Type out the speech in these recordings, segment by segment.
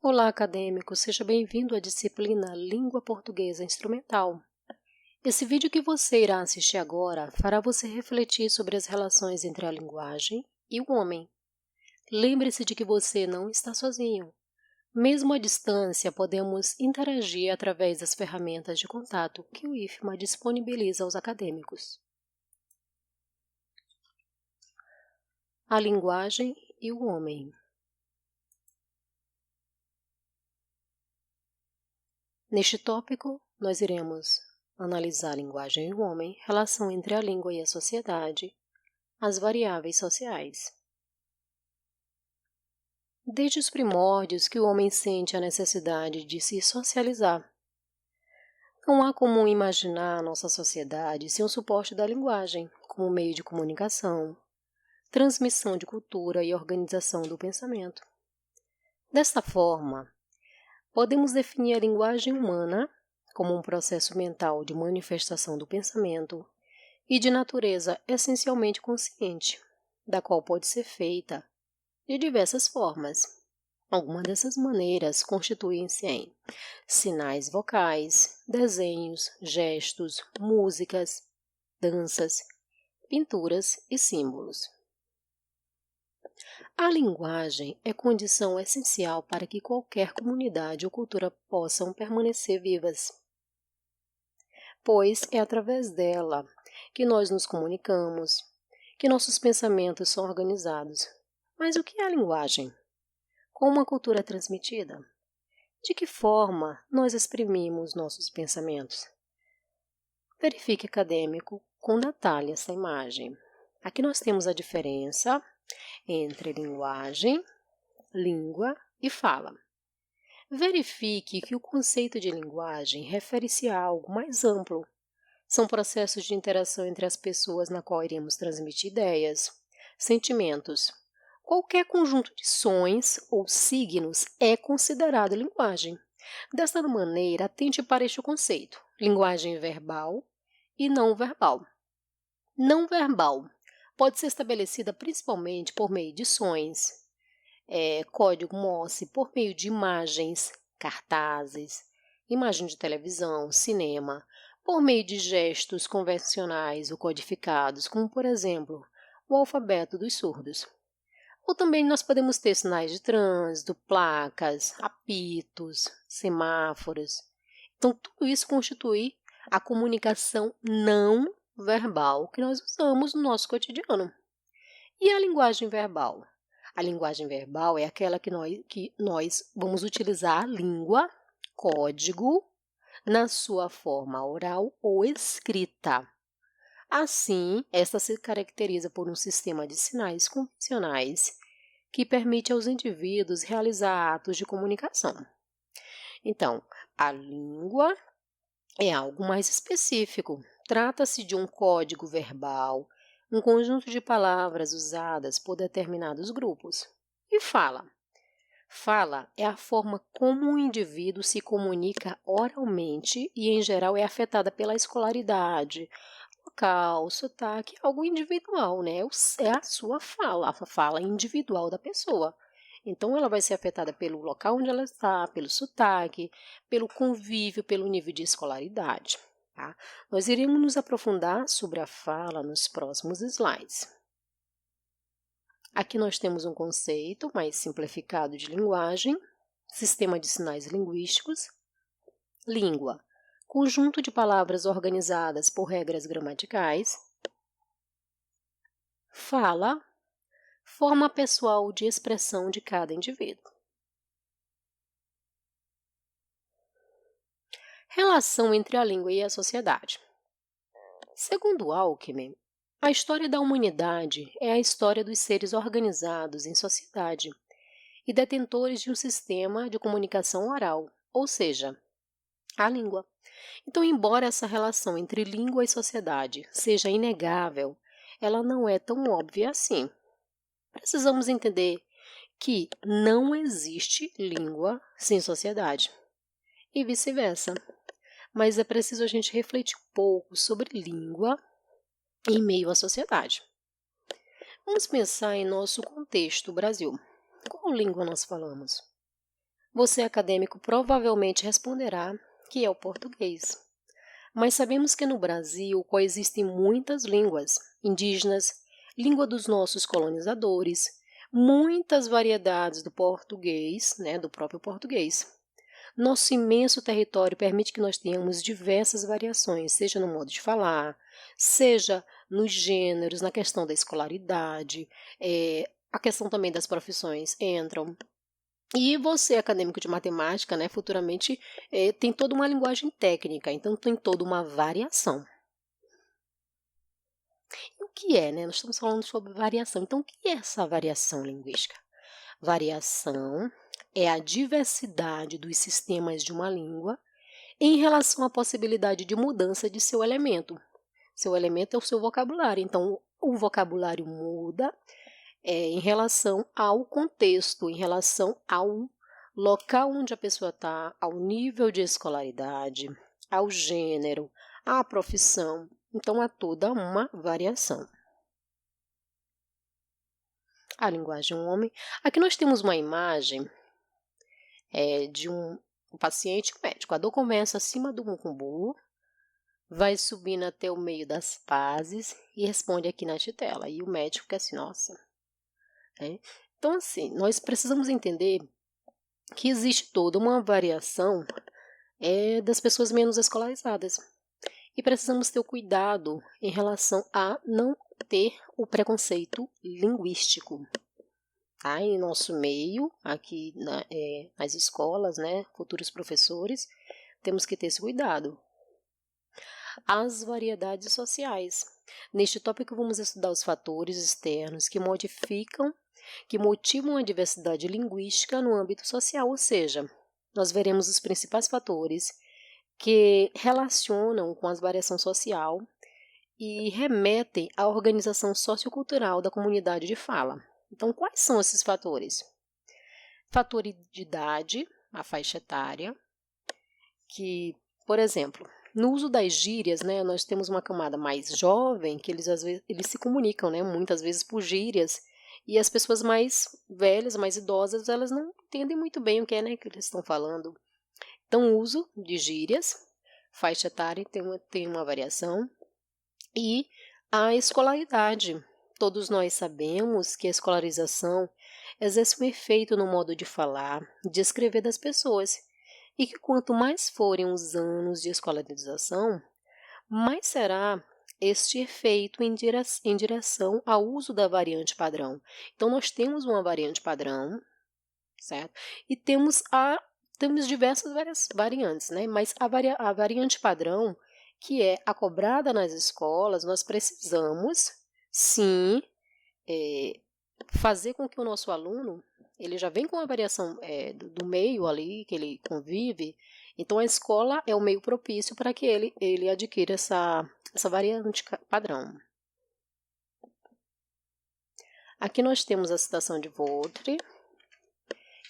Olá, acadêmico! Seja bem-vindo à disciplina Língua Portuguesa Instrumental. Esse vídeo que você irá assistir agora fará você refletir sobre as relações entre a linguagem e o homem. Lembre-se de que você não está sozinho. Mesmo à distância, podemos interagir através das ferramentas de contato que o IFMA disponibiliza aos acadêmicos. A linguagem e o homem. Neste tópico, nós iremos analisar a linguagem e o homem, relação entre a língua e a sociedade, as variáveis sociais. Desde os primórdios que o homem sente a necessidade de se socializar. Não há como imaginar a nossa sociedade sem o suporte da linguagem, como meio de comunicação, transmissão de cultura e organização do pensamento. Desta forma, podemos definir a linguagem humana como um processo mental de manifestação do pensamento e de natureza essencialmente consciente, da qual pode ser feita de diversas formas. Algumas dessas maneiras constituem-se em sinais vocais, desenhos, gestos, músicas, danças, pinturas e símbolos. A linguagem é condição essencial para que qualquer comunidade ou cultura possam permanecer vivas, pois é através dela que nós nos comunicamos, que nossos pensamentos são organizados. Mas o que é a linguagem? Como a cultura é transmitida? De que forma nós exprimimos nossos pensamentos? Verifique, acadêmico, com detalhe essa imagem. Aqui nós temos a diferença entre linguagem, língua e fala. Verifique que o conceito de linguagem refere-se a algo mais amplo. São processos de interação entre as pessoas na qual iremos transmitir ideias, sentimentos. Qualquer conjunto de sons ou signos é considerado linguagem. Desta maneira, atente para este conceito: linguagem verbal e não verbal. Não verbal pode ser estabelecida principalmente por meio de sons, código Morse, por meio de imagens, cartazes, imagem de televisão, cinema, por meio de gestos convencionais ou codificados, como, por exemplo, o alfabeto dos surdos. Ou também nós podemos ter sinais de trânsito, placas, apitos, semáforos. Então, tudo isso constitui a comunicação não verbal que nós usamos no nosso cotidiano. E a linguagem verbal? A linguagem verbal é aquela que nós vamos utilizar a língua, código, na sua forma oral ou escrita. Assim, esta se caracteriza por um sistema de sinais convencionais que permite aos indivíduos realizar atos de comunicação. Então, a língua é algo mais específico. Trata-se de um código verbal, um conjunto de palavras usadas por determinados grupos. E fala? Fala é a forma como um indivíduo se comunica oralmente e, em geral, é afetada pela escolaridade, local, sotaque, algo individual, né? É a sua fala, a fala individual da pessoa. Então, ela vai ser afetada pelo local onde ela está, pelo sotaque, pelo convívio, pelo nível de escolaridade. Tá? Nós iremos nos aprofundar sobre a fala nos próximos slides. Aqui nós temos um conceito mais simplificado de linguagem, sistema de sinais linguísticos, língua, conjunto de palavras organizadas por regras gramaticais, fala, forma pessoal de expressão de cada indivíduo. Relação entre a língua e a sociedade. Segundo Alckmin, a história da humanidade é a história dos seres organizados em sociedade e detentores de um sistema de comunicação oral, ou seja, a língua. Então, embora essa relação entre língua e sociedade seja inegável, ela não é tão óbvia assim. Precisamos entender que não existe língua sem sociedade e vice-versa. Mas é preciso a gente refletir um pouco sobre língua em meio à sociedade. Vamos pensar em nosso contexto, Brasil. Qual língua nós falamos? Você, acadêmico, provavelmente responderá que é o português. Mas sabemos que no Brasil coexistem muitas línguas indígenas, língua dos nossos colonizadores, muitas variedades do português, né, do próprio português. Nosso imenso território permite que nós tenhamos diversas variações, seja no modo de falar, seja nos gêneros, na questão da escolaridade, a questão também das profissões entram. E você, acadêmico de matemática, né, futuramente tem toda uma linguagem técnica, então tem toda uma variação. E o que é, né? Nós estamos falando sobre variação. Então, o que é essa variação linguística? Variação é a diversidade dos sistemas de uma língua em relação à possibilidade de mudança de seu elemento. Seu elemento é o seu vocabulário, então o vocabulário muda em relação ao contexto, em relação ao local onde a pessoa está, ao nível de escolaridade, ao gênero, à profissão. Então, há toda uma variação. A linguagem homem. Aqui nós temos uma imagem de um paciente médico. A dor começa acima do bumbum, vai subindo até o meio das fases e responde aqui na tela. E o médico fica assim, nossa. Então, assim, nós precisamos entender que existe toda uma variação das pessoas menos escolarizadas. E precisamos ter o cuidado em relação a não ter o preconceito linguístico. Tá? Em nosso meio, aqui nas escolas, né, futuros professores, temos que ter esse cuidado. As variedades sociais. Neste tópico, vamos estudar os fatores externos que motivam a diversidade linguística no âmbito social, ou seja, nós veremos os principais fatores que relacionam com a variação social e remetem à organização sociocultural da comunidade de fala. Então, quais são esses fatores? Fator de idade, a faixa etária, que, por exemplo, no uso das gírias, né, nós temos uma camada mais jovem, que eles às vezes se comunicam, né, muitas vezes por gírias, e as pessoas mais velhas, mais idosas, elas não entendem muito bem o que é, né, que eles estão falando. Então, o uso de gírias, faixa etária tem uma variação, e a escolaridade. Todos nós sabemos que a escolarização exerce um efeito no modo de falar, de escrever das pessoas, e que quanto mais forem os anos de escolarização, mais será este efeito em direção ao uso da variante padrão. Então, nós temos uma variante padrão, certo? E temos diversas variantes, né? Mas a variante padrão, que é a cobrada nas escolas, nós precisamos, sim, fazer com que o nosso aluno, ele já vem com a variação do meio ali, que ele convive, então a escola é o meio propício para que ele adquira essa variante padrão. Aqui nós temos a citação de Voltaire,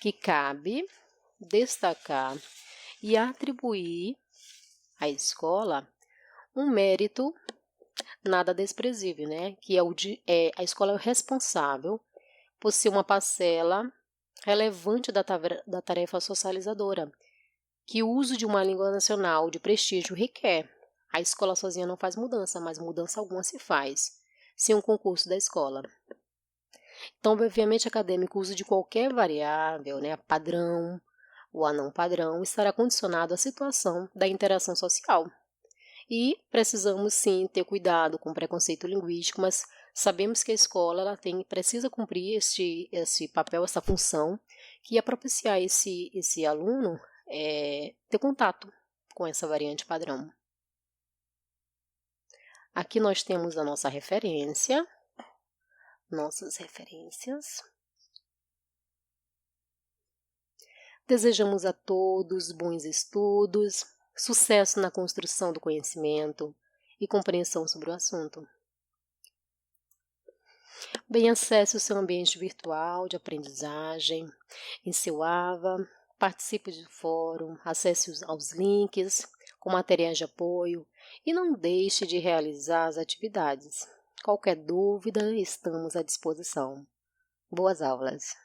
que cabe destacar e atribuir à escola um mérito nada desprezível, né? Que a escola é responsável por ser uma parcela relevante da tarefa socializadora, que o uso de uma língua nacional de prestígio requer. A escola sozinha não faz mudança, mas mudança alguma se faz, sem um concurso da escola. Então, obviamente, acadêmico, o uso de qualquer variável, né, padrão ou a não padrão, estará condicionado à situação da interação social. E precisamos, sim, ter cuidado com o preconceito linguístico, mas sabemos que a escola precisa cumprir esse papel, essa função, que é propiciar esse aluno ter contato com essa variante padrão. Aqui nós temos a nossa referência, nossas referências. Desejamos a todos bons estudos, sucesso na construção do conhecimento e compreensão sobre o assunto. Bem, acesse o seu ambiente virtual de aprendizagem em seu AVA, participe do fórum, acesse aos links com materiais de apoio e não deixe de realizar as atividades. Qualquer dúvida, estamos à disposição. Boas aulas!